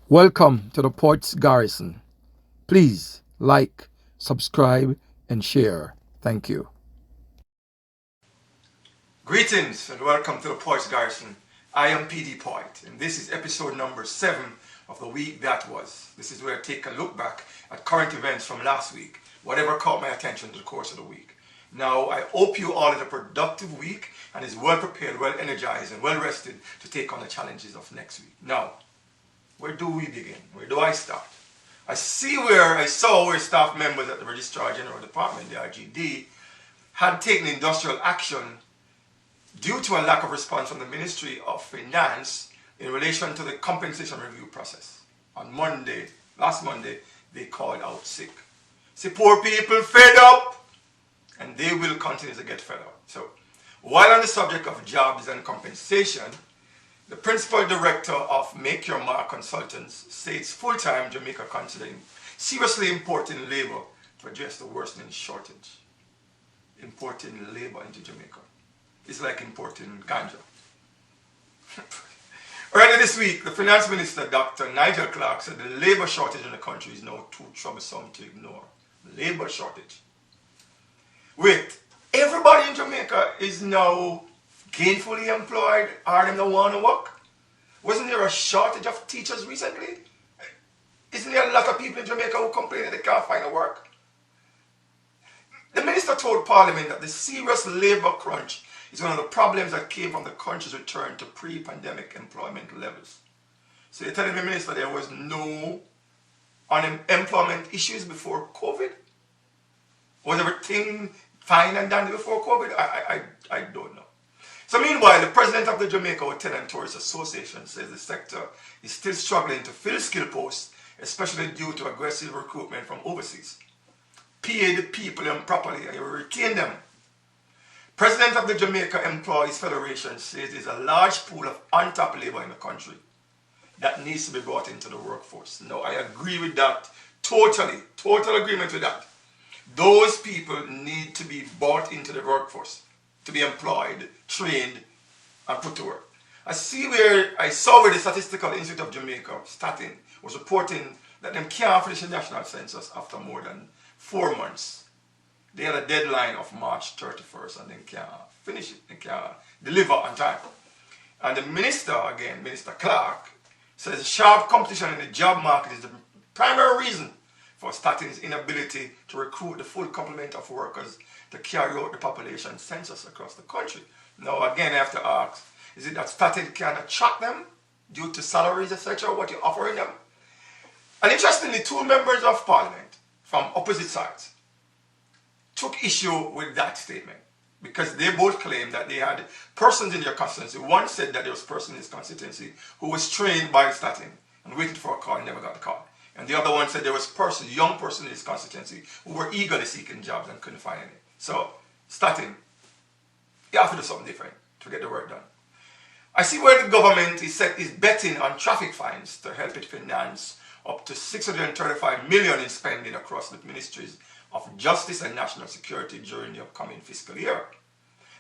Welcome to the Ports Garrison. Please like, subscribe, and share. Thank you. Greetings and welcome to the Ports Garrison. I am PD Point, and this is episode number 7 of the week that was. This is where I take a look back at current events from last week, whatever caught my attention in the course of the week. Now, I hope you all had a productive week and is well prepared, well energized, and well rested to take on the challenges of next week. Now, where do we begin? Where do I start? I saw where staff members at the Registrar General Department, the RGD, had taken industrial action due to a lack of response from the Ministry of Finance in relation to the compensation review process. On last Monday, they called out sick. See, poor people fed up, and they will continue to get fed up. So, while on the subject of jobs and compensation, the principal director of Make Your Mark Consultants says full-time Jamaica considering seriously importing labor to address the worsening shortage. Importing labor into Jamaica is like importing ganja. Earlier this week, the finance minister, Dr. Nigel Clark, said the labor shortage in the country is now too troublesome to ignore. Labor shortage. Wait, everybody in Jamaica is now gainfully employed or they don't want to work? Wasn't there a shortage of teachers recently? Isn't there a lot of people in Jamaica who complain that they can't find a work? The minister told Parliament that the serious labour crunch is one of the problems that came from the country's return to pre-pandemic employment levels. So you're telling me, Minister, there was no unemployment issues before COVID? Was everything fine and dandy before COVID? I don't know. So meanwhile, the president of the Jamaica Hotel and Tourist Association says the sector is still struggling to fill skill posts, especially due to aggressive recruitment from overseas. Pay the people improperly and you retain them. President of the Jamaica Employees Federation says there's a large pool of untapped labor in the country that needs to be brought into the workforce. Now, I agree with that totally. Total agreement with that. Those people need to be brought into the workforce, to be employed, trained, and put to work. I saw where the Statistical Institute of Jamaica, Statin, was reporting that they can't finish the national census after more than 4 months. They had a deadline of March 31st and they can't finish it, they can't deliver on time. And the minister, again, Minister Clark, says sharp competition in the job market is the primary reason for Statin's inability to recruit the full complement of workers to carry out the population census across the country. Now, again, I have to ask, is it that Statin can attract them due to salaries, etc., what you're offering them? And interestingly, 2 members of parliament from opposite sides took issue with that statement because they both claimed that they had persons in their constituency. One said that there was a person in his constituency who was trained by Statin and waited for a call and never got the call. And the other one said there was a young person in his constituency who were eagerly seeking jobs and couldn't find any. So, Statin, you have to do something different to get the work done. I see where the government is betting on traffic fines to help it finance up to 635 million in spending across the ministries of Justice and National Security during the upcoming fiscal year.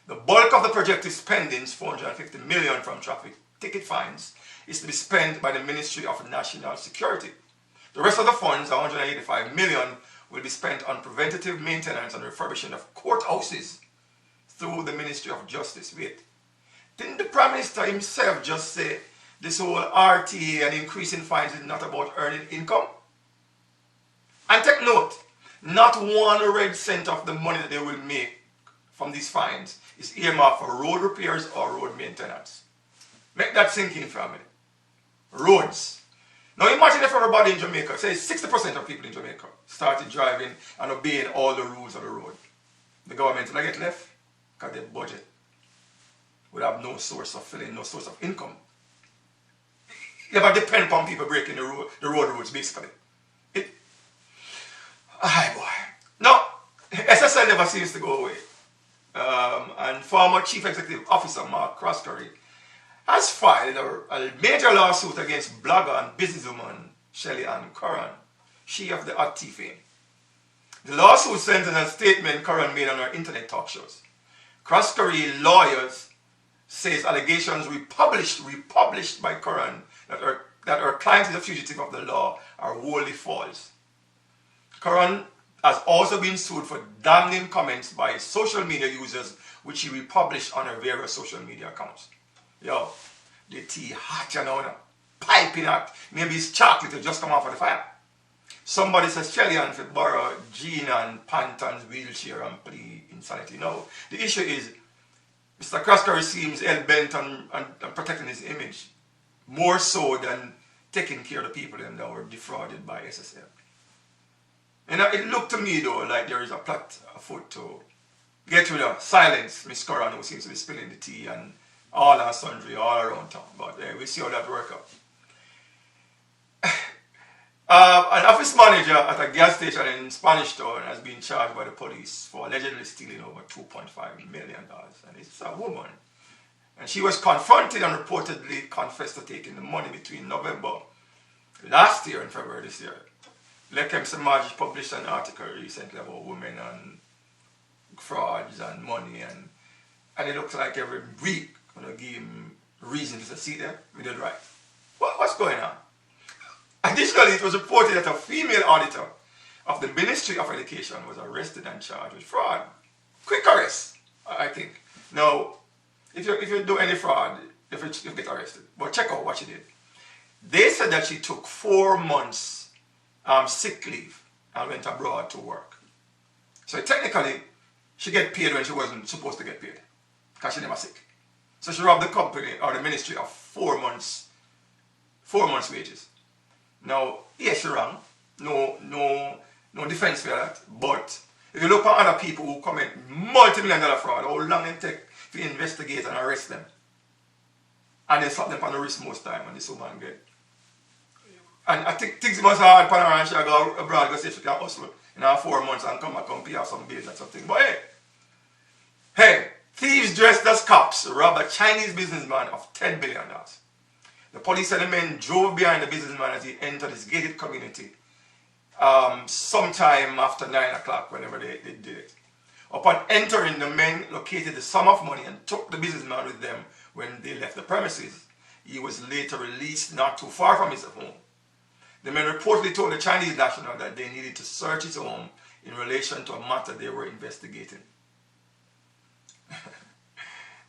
The bulk of the projected spending, 450 million from traffic ticket fines, is to be spent by the Ministry of National Security. The rest of the funds, 185 million, will be spent on preventative maintenance and refurbishing of courthouses through the Ministry of Justice. Wait, didn't the Prime Minister himself just say this whole RTA and increasing fines is not about earning income? And take note, not 1 red cent of the money that they will make from these fines is earmarked for road repairs or road maintenance. Make that sink in for a minute. Roads. Now imagine if everybody in Jamaica, say 60% of people in Jamaica, started driving and obeying all the rules of the road. The government will get left because their budget would have no source of filling, no source of income. You never depend upon people breaking the road rules, basically. Boy. No, SSL never seems to go away. And former Chief Executive Officer Mark Croskery has filed a major lawsuit against blogger and businesswoman Shelley Ann Curran, she of the hot tea fame. The lawsuit centers on a statement Curran made on her internet talk shows. Croskery lawyers says allegations republished by Curran that her that our client is a fugitive of the law are wholly false. Curran has also been sued for damning comments by social media users which he republished on her various social media accounts. Yo, the tea hot, you know, piping hot. Maybe it's chocolate to just come off of the fire. Somebody says Shellyan for borrow Gina and Panton's wheelchair and plea insanity. No, the issue is Mr. Croskery seems hell-bent on protecting his image more so than taking care of the people that were defrauded by SSL. And it looked to me though like there is a plot afoot to get rid of, silence Miss Curran, who seems to be spilling the tea and all our sundry all around town. But we'll see how that works out. An office manager at a gas station in Spanish Town has been charged by the police for allegedly stealing over $2.5 million. And it's a woman. And she was confronted and reportedly confessed to taking the money between November last year and February this year. Lekem Samaj published an article recently about women and frauds and money, and it looks like every week going to give him reason to see there with the right. What's going on? Additionally, it was reported that a female auditor of the Ministry of Education was arrested and charged with fraud. Quick arrest, I think. Now, if you do any fraud, you get arrested. But check out what she did. They said that she took 4 months sick leave and went abroad to work. So technically, she get paid when she wasn't supposed to get paid because she never sick. So she robbed the company or the ministry of 4 months wages. Now, yes, you're wrong. No defense for that. But if you look at other people who commit multi-million-dollar fraud, how long it take to investigate and arrest them? And they slap them on the wrist most time when this woman get. And I think things must hard for her and she'll go abroad go see if she can hustle in 4 months and come back and pay her some bills or something. But hey, thieves dressed as cops robbed a Chinese businessman of $10 billion. The police said the men drove behind the businessman as he entered his gated community sometime after 9 o'clock, whenever they did it. Upon entering, the men located the sum of money and took the businessman with them when they left the premises. He was later released not too far from his home. The men reportedly told the Chinese national that they needed to search his home in relation to a matter they were investigating.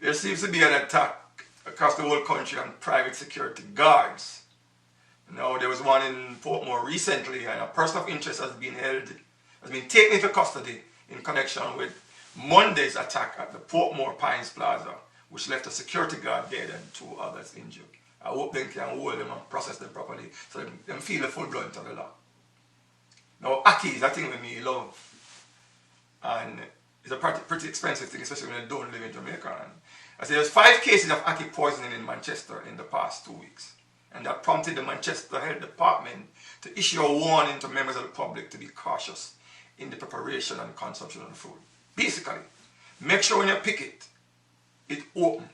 There seems to be an attack across the whole country on private security guards. Now, there was one in Portmore recently, and a person of interest has been taken into custody in connection with Monday's attack at the Portmore Pines Plaza, which left a security guard dead and 2 others injured. I hope they can hold them and process them properly so they feel the full brunt of the law. Now, Aki is a thing that me love, and it's a pretty expensive thing, especially when you don't live in Jamaica. And I say there's 5 cases of Aki poisoning in Manchester in the past 2 weeks, and that prompted the Manchester Health Department to issue a warning to members of the public to be cautious in the preparation and consumption of the food. Basically, make sure when you pick it open.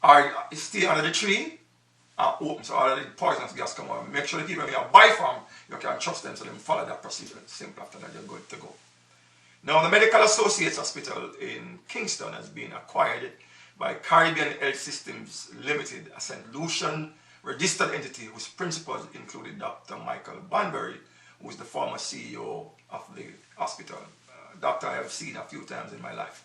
Or it stay under the tree and open, so all of the poisonous gas come out. Make sure the people you buy from, you can trust them so they follow that procedure. It's simple. After that, you're good to go. Now, the Medical Associates Hospital in Kingston has been acquired by Caribbean Health Systems Limited, a St. Lucian registered entity whose principals included Dr. Michael Banbury, who is the former CEO of the hospital. Doctor I have seen a few times in my life.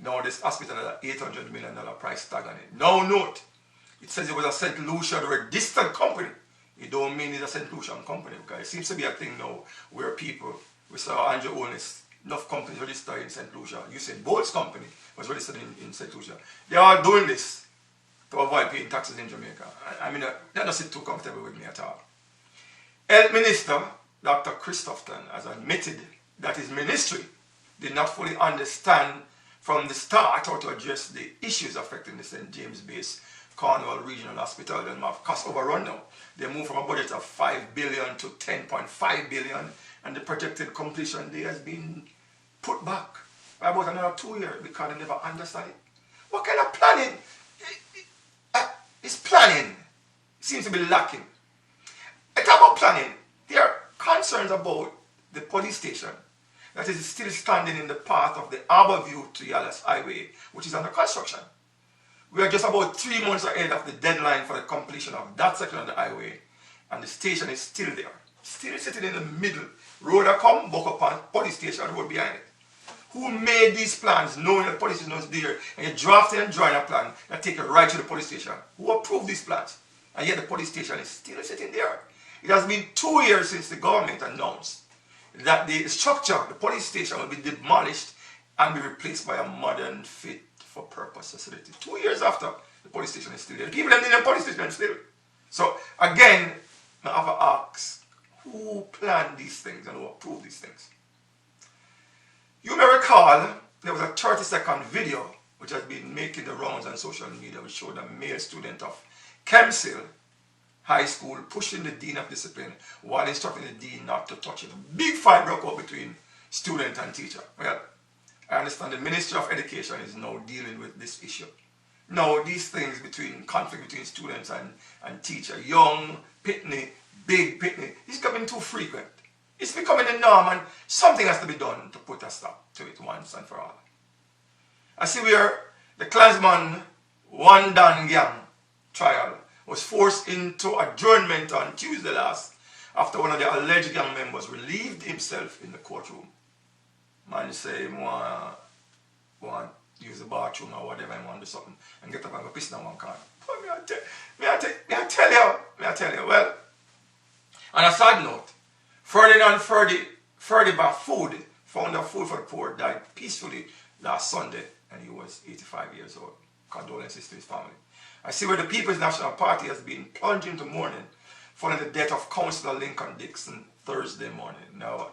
Now, this hospital has an $800 million price tag on it. Now, note, it says it was a St. Lucian registered company. It don't mean it's a St. Lucian company, because it seems to be a thing now where people, we saw Andrew Owens, enough companies registered in St. Lucia. Usain Bolt's company was registered in St. Lucia. They are doing this to avoid paying taxes in Jamaica. I mean, that doesn't sit too comfortable with me at all. Health Minister Dr. Christopherson has admitted that his ministry did not fully understand from the start how to address the issues affecting the St. James-based Cornwall Regional Hospital. They have cost overrun now. They moved from a budget of $5 billion to $10.5 billion, and the projected completion date has been put back by about another 2 years because they never understand it. What kind of planning? It's planning. It seems to be lacking. I talk about planning. There are concerns about the police station that is still standing in the path of the Harbourview to Yallas Highway, which is under construction. We are just about 3 months ahead of the deadline for the completion of that section of the highway, and the station is still there. Still sitting in the middle. Road a come, buck up on police station, road behind it. Who made these plans knowing that the police station was there, and you draft and drawing a plan that take you right to the police station? Who approved these plans? And yet the police station is still sitting there. It has been 2 years since the government announced that the structure, the police station, will be demolished and be replaced by a modern, fit-for-purpose facility. 2 years after, the police station is still there. The people in the police station still. So again, I have to ask, who planned these things and who approved these things? You may recall there was a 30-second video which has been making the rounds on social media, which showed a male student of Kemsil High School pushing the dean of discipline while instructing the dean not to touch him. Big fight broke out between student and teacher. Well, I understand the Ministry of Education is now dealing with this issue. Now, these things conflict between students and teacher, young, pitney, big pitney, it's becoming too frequent. It's becoming the norm, and something has to be done to put a stop to it once and for all. I see where the Klansman One Dan Gang trial was forced into adjournment on Tuesday last after one of the alleged gang members relieved himself in the courtroom. Man say he want use the bathroom or whatever, he want to do something and get up and go piss down one corner. But may I tell you, well, on a sad note, Ferdinand Ferdy Bafood, founder of Food for the Poor, died peacefully last Sunday, and he was 85 years old. Condolences to his family. I see where the People's National Party has been plunged into mourning following the death of Councillor Lincoln Dixon Thursday morning. Now,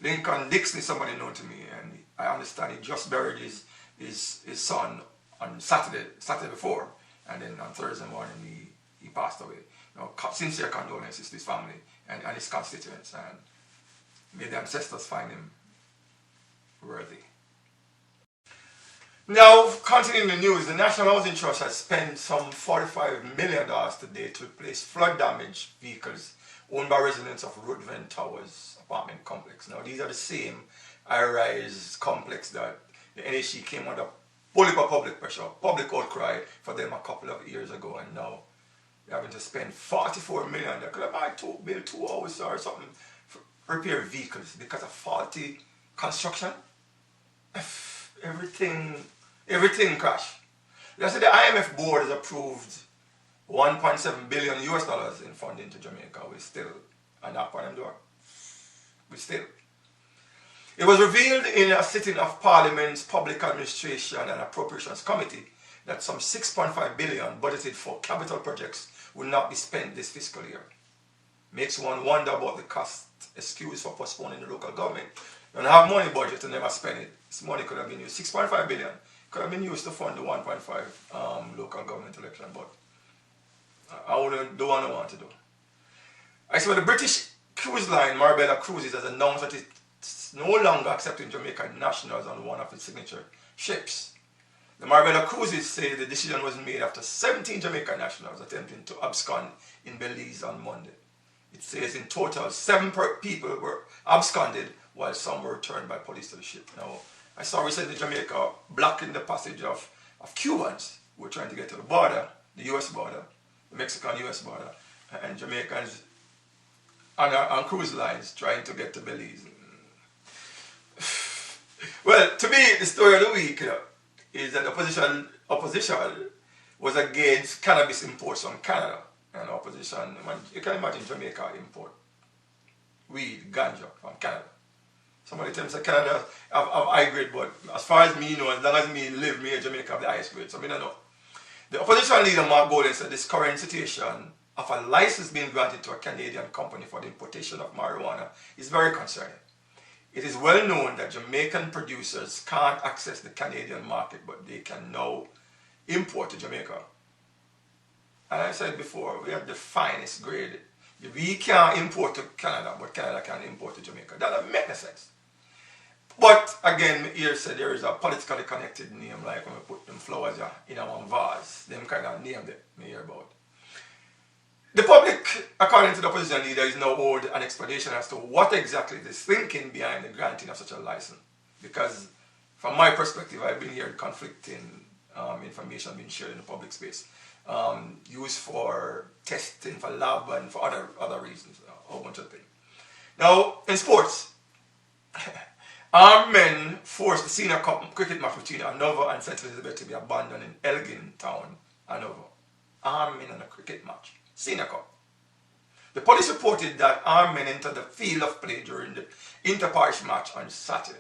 Lincoln Dixon is somebody known to me, and I understand he just buried his son on Saturday before, and then on Thursday morning he passed away. Now, sincere condolences to his family and his constituents, and may the ancestors find him worthy. Now, continuing the news, the National Housing Trust has spent some $45 million today to replace flood-damaged vehicles owned by residents of Ruthven Towers apartment complex. Now, these are the same high-rise complex that the NHC came under public pressure, public outcry for them a couple of years ago, and now they're having to spend $44 million. They could have buy build 2 houses or something for repair vehicles because of faulty construction. Everything crashed. They said the IMF board has approved $1.7 billion in funding to Jamaica. We still a knock on them door. It was revealed in a sitting of Parliament's Public Administration and Appropriations Committee that some $6.5 billion budgeted for capital projects will not be spent this fiscal year. Makes one wonder about the cost excuse for postponing the local government. You don't have money budget and never spend it. This money could have been used, $6.5 billion, could have been used to fund the 1.5 local government election, but I wouldn't do what I want to do. I see the British cruise line Marbella Cruises has announced that it's no longer accepting Jamaican nationals on one of its signature ships. The Marbella Cruises say the decision was made after 17 Jamaican nationals attempting to abscond in Belize on Monday. It says in total 7 people were absconded while some were returned by police to the ship. Now, I saw recently Jamaica blocking the passage of Cubans who were trying to get to the border, the US border, the Mexican-US border, and Jamaicans on cruise lines trying to get to Belize. Well, to me, the story of the week is that the opposition was against cannabis imports from Canada. And opposition, you can imagine Jamaica import weed, ganja from Canada. Somebody tells me Canada have high grade, but as far as me know, as long as me live, me in Jamaica have the highest grade, so I don't know. The opposition leader, Mark Golden, said this current situation of a license being granted to a Canadian company for the importation of marijuana is very concerning. It is well known that Jamaican producers can't access the Canadian market, but they can now import to Jamaica. And I said before, we have the finest grade. We can't import to Canada, but Canada can import to Jamaica. That doesn't make no sense. But again, here said there is a politically connected name, like when we put them flowers in one vase. Them kind of name that me hear about. The public, according to the opposition leader, is now owed an explanation as to what exactly is thinking behind the granting of such a license. Because from my perspective, I've been hearing conflicting information being shared in the public space, used for testing, for lab, and for other reasons, a whole bunch of things. Now, in sports, armed men forced the Senior Cup cricket match between Hanover and St. Elizabeth to be abandoned in Elgin Town, Hanover. Armed men in a cricket match, Senior Cup. The police reported that armed men entered the field of play during the inter-parish match on Saturday.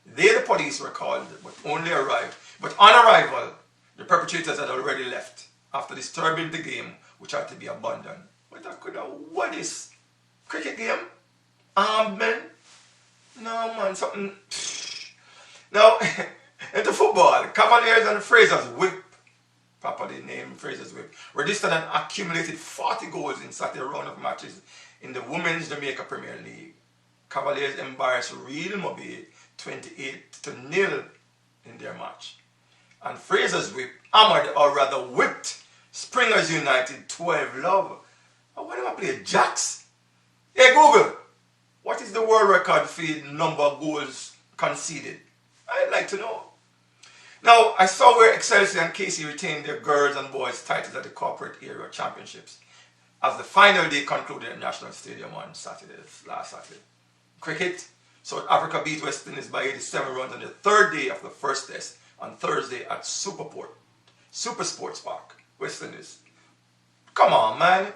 They, the police, were called, but only arrived. But on arrival, the perpetrators had already left after disturbing the game, which had to be abandoned. But I could have, what is cricket game? Armed men? No, man, something. Now, into football, Cavaliers and Fraser's Whip, properly named Fraser's Whip, registered and accumulated 40 goals in Saturday round of matches in the Women's Jamaica Premier League. Cavaliers embarrassed Real Mobile 28-0 in their match. And Fraser's Whip hammered, or rather whipped, Springers United 12-0. Why do I play Jacks? Hey Google, what is the world record for the number of goals conceded? I'd like to know. Now, I saw where Excelsior and Casey retained their girls and boys titles at the corporate area championships as the final day concluded at National Stadium on Saturday, last Saturday. Cricket, South Africa beat West Indies by 87 runs on the third day of the first test on Thursday at Super Sports Park, West Indies. Come on, man.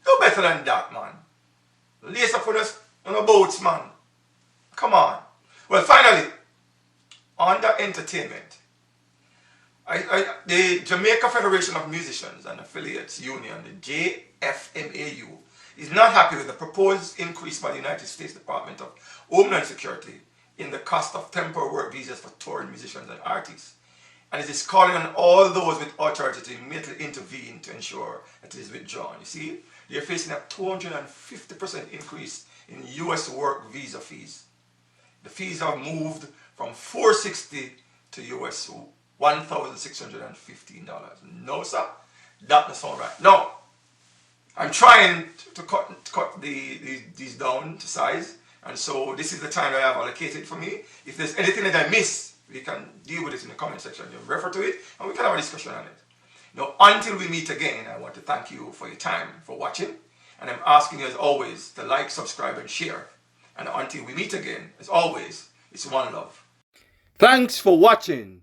Do better than that, man. Lace up on the boats, man. Come on. Well, finally, under entertainment, the Jamaica Federation of Musicians and Affiliates Union, the JFMAU, is not happy with the proposed increase by the United States Department of Homeland Security in the cost of temporary work visas for touring musicians and artists. And it is calling on all those with authority to immediately intervene to ensure that it is withdrawn. You see, they are facing a 250% increase in US work visa fees. The fees have moved from $460 to US $1,615. No, sir, that doesn't sound right. No, I'm trying to cut these down to size, and so this is the time that I have allocated for me. If there's anything that I miss, we can deal with it in the comment section. You refer to it, and we can have a discussion on it. Now, until we meet again, I want to thank you for your time, for watching, and I'm asking you as always to like, subscribe, and share. And until we meet again, as always, it's one love. Thanks for watching.